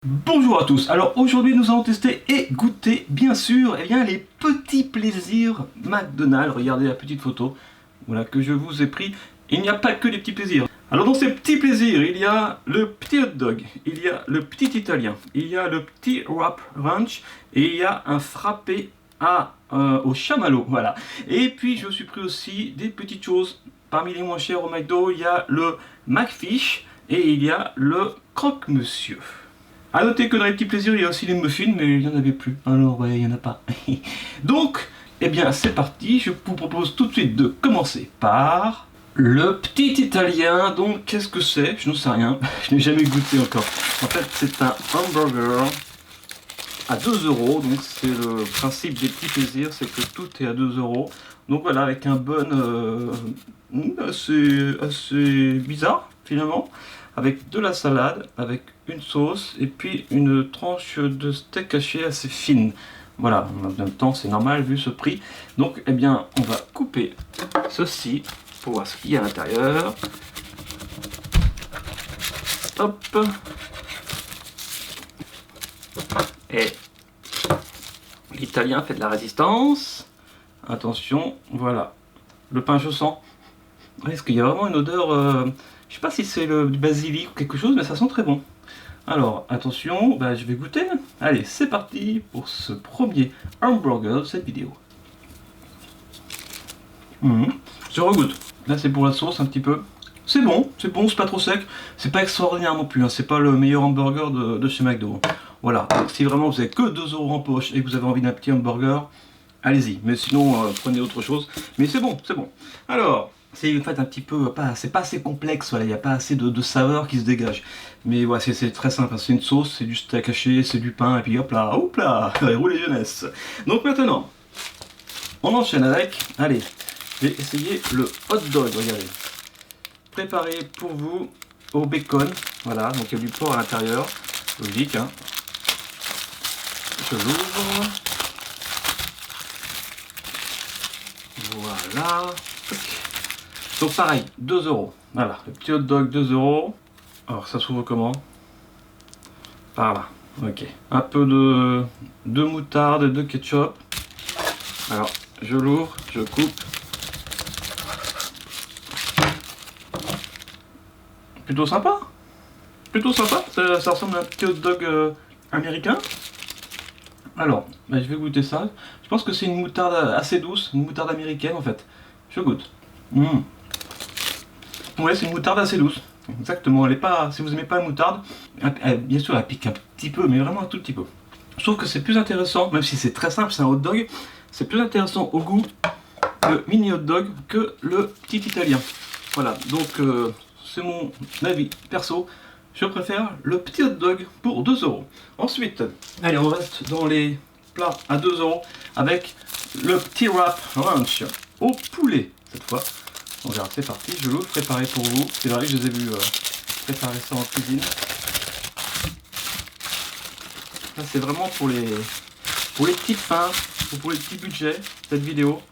Bonjour à tous, alors aujourd'hui nous allons tester et goûter bien sûr les petits plaisirs McDonald's. Regardez la petite photo voilà, que je vous ai pris. Il n'y a pas que des petits plaisirs. Alors dans ces petits plaisirs, il y a le petit hot dog, il y a le petit italien, il y a le petit wrap ranch et il y a un frappé au chamallow. Voilà. Et puis je me suis pris aussi des petites choses. Parmi les moins chers au McDo, il y a le McFish et il y a le croque-monsieur. A noter que dans les petits plaisirs, il y a aussi les muffins, mais il n'y en avait plus. Alors, ouais, il n'y en a pas. Donc, eh bien, c'est parti. Je vous propose tout de suite de commencer par le petit italien. Donc, qu'est-ce que c'est? Je n'en sais rien. Je n'ai jamais goûté encore. En fait, c'est un hamburger à 2 €. Donc, c'est le principe des petits plaisirs, c'est que tout est à 2 €. Donc, voilà, avec un bun assez bizarre, finalement. Avec de la salade, avec une sauce et puis une tranche de steak haché assez fine. Voilà, en même temps c'est normal vu ce prix. Donc eh bien on va couper ceci pour voir ce qu'il y a à l'intérieur. Hop. Et l'italien fait de la résistance. Attention, voilà. Le pain chaud. Est-ce qu'il y a vraiment une odeur je sais pas si c'est du basilic ou quelque chose, mais ça sent très bon. Alors, attention, je vais goûter. Allez, c'est parti pour ce premier hamburger de cette vidéo. Je regoute. Là, c'est pour la sauce un petit peu. C'est bon, c'est pas trop sec. C'est pas extraordinaire non plus, hein. C'est pas le meilleur hamburger de chez McDo. Voilà, donc si vraiment vous avez que 2 € en poche et que vous avez envie d'un petit hamburger, allez-y. Mais sinon, prenez autre chose. Mais c'est bon. Alors, c'est en fait un petit peu, c'est pas assez complexe, voilà, il n'y a pas assez de saveur qui se dégage. Mais voilà, c'est très simple, hein. C'est une sauce, c'est du steak haché, c'est du pain, et puis hop là, roulez jeunesse. Donc maintenant, on enchaîne avec, allez, je vais essayer le hot dog, regardez. Préparé pour vous au bacon, voilà, donc il y a du porc à l'intérieur, logique, hein. Je l'ouvre. Voilà. Donc pareil, 2 €. Voilà, le petit hot dog 2 €. Alors ça s'ouvre comment? Par là. Ok. Un peu de moutarde et de ketchup. Alors, je l'ouvre, je coupe. Plutôt sympa. Ça ressemble à un petit hot dog américain. Alors, je vais goûter ça. Je pense que c'est une moutarde assez douce, une moutarde américaine en fait. Je goûte. Ouais, c'est une moutarde assez douce. Exactement, elle est pas. Si vous aimez pas la moutarde, bien sûr, elle pique un petit peu, mais vraiment un tout petit peu. Je trouve que c'est plus intéressant, même si c'est très simple, c'est un hot dog, c'est plus intéressant au goût le mini hot dog que le petit italien. Voilà, donc c'est mon avis perso. Je préfère le petit hot dog pour 2 €. Ensuite, allez, on reste dans les plats à 2 € avec le petit wrap ranch au poulet cette fois. On verra, c'est parti, je l'ouvre, préparé pour vous. C'est vrai que je les ai vus préparer ça en cuisine. Là, c'est vraiment pour les petits pains ou pour les petits budgets, cette vidéo.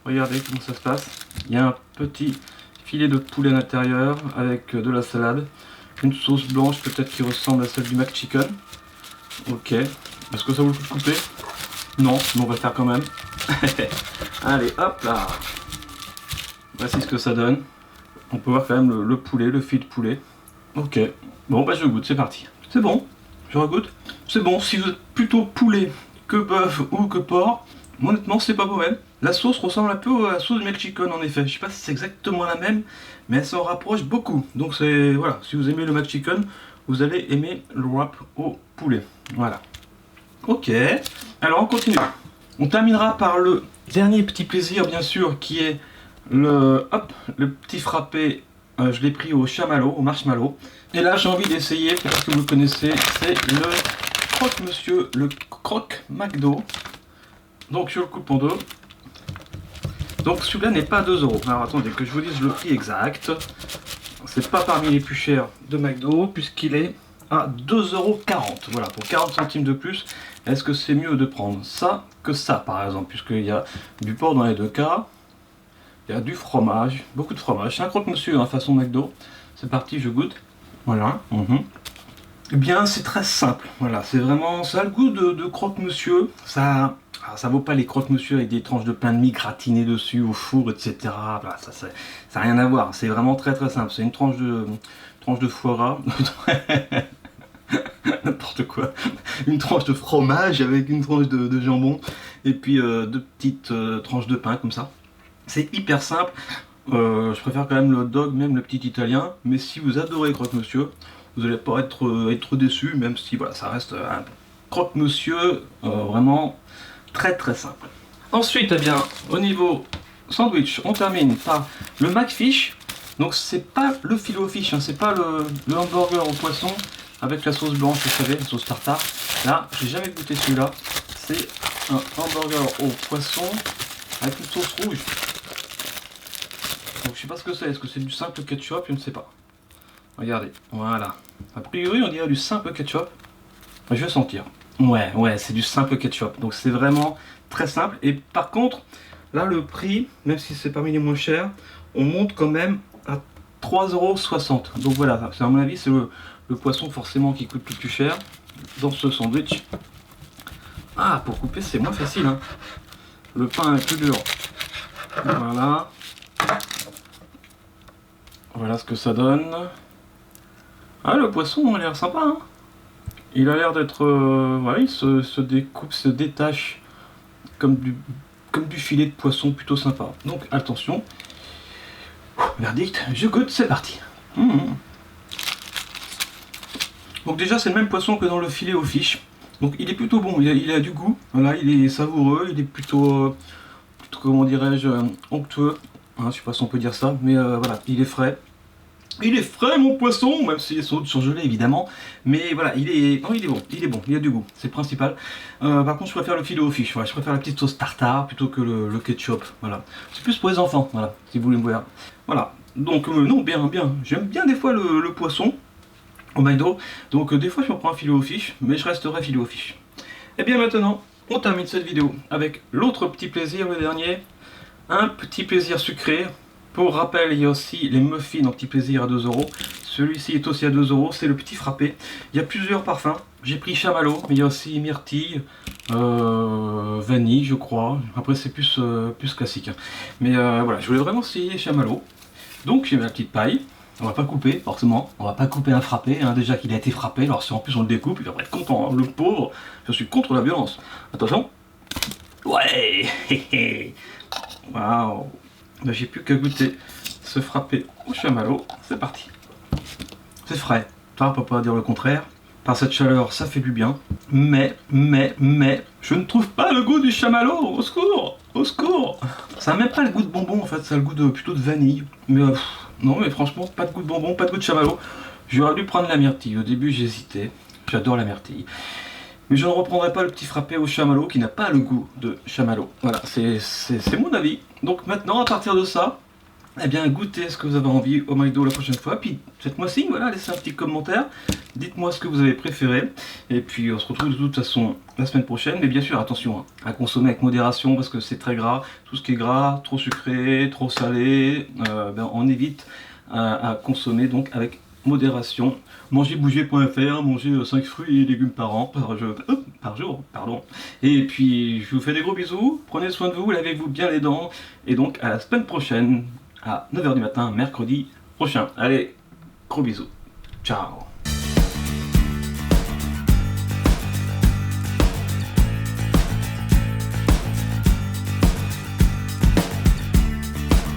Regardez comment ça se passe. Il y a un petit filet de poulet à l'intérieur avec de la salade. Une sauce blanche peut-être qui ressemble à celle du McChicken. Ok. Est-ce que ça vaut le coup de couper? Non, mais on va le faire quand même. Allez, hop là. Voici ce que ça donne. On peut voir quand même le poulet, le filet de poulet. Ok. Bon, je goûte, c'est parti. C'est bon. Je regoute. C'est bon. Si vous êtes plutôt poulet que bœuf ou que porc, honnêtement, c'est pas mauvais. La sauce ressemble un peu à la sauce du McChicken en effet. Je sais pas si c'est exactement la même, mais elle s'en rapproche beaucoup. Donc c'est voilà, si vous aimez le McChicken, vous allez aimer le wrap au poulet. Voilà. Ok. Alors on continue. On terminera par le dernier petit plaisir bien sûr qui est le petit frappé. Je l'ai pris au chamallow, au marshmallow. Et là j'ai envie d'essayer, peut-être que vous le connaissez, c'est le croque-monsieur, le croque McDo. Donc je le coupe en deux. Donc celui-là n'est pas à 2 €. Alors attendez que je vous dise le prix exact. C'est pas parmi les plus chers de McDo puisqu'il est à 2,40 €. Voilà, pour 40 centimes de plus. Est-ce que c'est mieux de prendre ça que ça par exemple? Puisqu'il y a du porc dans les deux cas. Il y a du fromage, beaucoup de fromage. C'est un croque-monsieur, hein, façon McDo. C'est parti, je goûte. Voilà. Eh bien, c'est très simple. Voilà, c'est vraiment, ça a le goût de croque-monsieur. Ça vaut pas les croque-monsieur avec des tranches de pain de mie gratinées dessus au four, etc. Voilà, ça n'a rien à voir. C'est vraiment très très simple. C'est une tranche de foie gras, n'importe quoi. Une tranche de fromage avec une tranche de jambon et puis deux petites tranches de pain comme ça. C'est hyper simple. Je préfère quand même le hot dog, même le petit italien. Mais si vous adorez croque-monsieur, vous n'allez pas être déçu, même si voilà, ça reste un croque-monsieur vraiment très très simple. Ensuite, eh bien, au niveau sandwich, on termine par le McFish. Donc c'est pas le filet-o-fish, hein, c'est pas le hamburger au poisson avec la sauce blanche, vous savez, la sauce tartare. Là, j'ai jamais goûté celui-là. C'est un hamburger au poisson avec une sauce rouge. Donc je sais pas ce que c'est. Est-ce que c'est du simple ketchup? Je ne sais pas. Regardez, voilà. A priori, on dirait du simple ketchup. Je vais sentir. Ouais, c'est du simple ketchup. Donc c'est vraiment très simple. Et par contre, là, le prix, même si c'est parmi les moins chers, on monte quand même à 3,60 €. Donc voilà, à mon avis, c'est le poisson forcément qui coûte le plus cher dans ce sandwich. Ah, pour couper, c'est moins facile, hein. Le pain est plus dur. Voilà. Voilà ce que ça donne. Ah, le poisson a l'air sympa, hein. Il a l'air d'être... voilà, il se découpe, se détache comme du filet de poisson plutôt sympa. Donc attention. Verdict, je goûte, c'est parti. Donc déjà c'est le même poisson que dans le filet au fish. Donc il est plutôt bon, il a du goût. Voilà, il est savoureux, il est plutôt comment dirais-je, onctueux. Hein, je sais pas si on peut dire ça, mais voilà, il est frais. Il est frais mon poisson, même s'il est sans doute surgelé évidemment. Mais voilà, il est bon, il a du goût, c'est le principal. Par contre je préfère le filet au fish, voilà, je préfère la petite sauce tartare plutôt que le ketchup. Voilà. C'est plus pour les enfants, voilà, si vous voulez me voir. Voilà, donc non, bien. J'aime bien des fois le poisson au McDo. Donc des fois je me prends un filet au fish, mais je resterai filet au fish. Et bien maintenant, on termine cette vidéo avec l'autre petit plaisir, le dernier. Un petit plaisir sucré. Pour rappel, il y a aussi les muffins en petit plaisir à 2 €. Celui-ci est aussi à 2 €, c'est le petit frappé. Il y a plusieurs parfums. J'ai pris chamallow, mais il y a aussi myrtille, vanille, je crois. Après, c'est plus classique. Mais voilà, je voulais vraiment essayer chamallow. Donc, j'ai ma petite paille. On va pas couper, forcément. On va pas couper un frappé, hein, déjà qu'il a été frappé. Alors, si en plus on le découpe, il va être content, hein, le pauvre. Je suis contre la violence. Attention. Ouais. Waouh. J'ai plus qu'à goûter ce frappé au chamallow. C'est parti. C'est frais. Ça, on peut pas dire le contraire. Par cette chaleur, ça fait du bien. Mais, je ne trouve pas le goût du chamallow. Au secours. Au secours. Ça n'a même pas le goût de bonbon, en fait. Ça a le goût plutôt de vanille. Mais non, mais franchement, pas de goût de bonbon, pas de goût de chamallow. J'aurais dû prendre la myrtille. Au début, j'hésitais. J'adore la myrtille. Mais je ne reprendrai pas le petit frappé au chamallow qui n'a pas le goût de chamallow. Voilà, c'est mon avis. Donc maintenant, à partir de ça, eh bien, goûtez ce que vous avez envie au McDo la prochaine fois. Puis faites-moi signe, voilà, laissez un petit commentaire. Dites-moi ce que vous avez préféré. Et puis on se retrouve de toute façon la semaine prochaine. Mais bien sûr, attention, hein, à consommer avec modération parce que c'est très gras. Tout ce qui est gras, trop sucré, trop salé, on évite à consommer donc avec modération. Mangerbouger.fr, mangez 5 fruits et légumes par an, par jour, pardon. Et puis je vous fais des gros bisous, prenez soin de vous, lavez-vous bien les dents, et donc à la semaine prochaine, à 9 h du matin, mercredi prochain. Allez, gros bisous, ciao.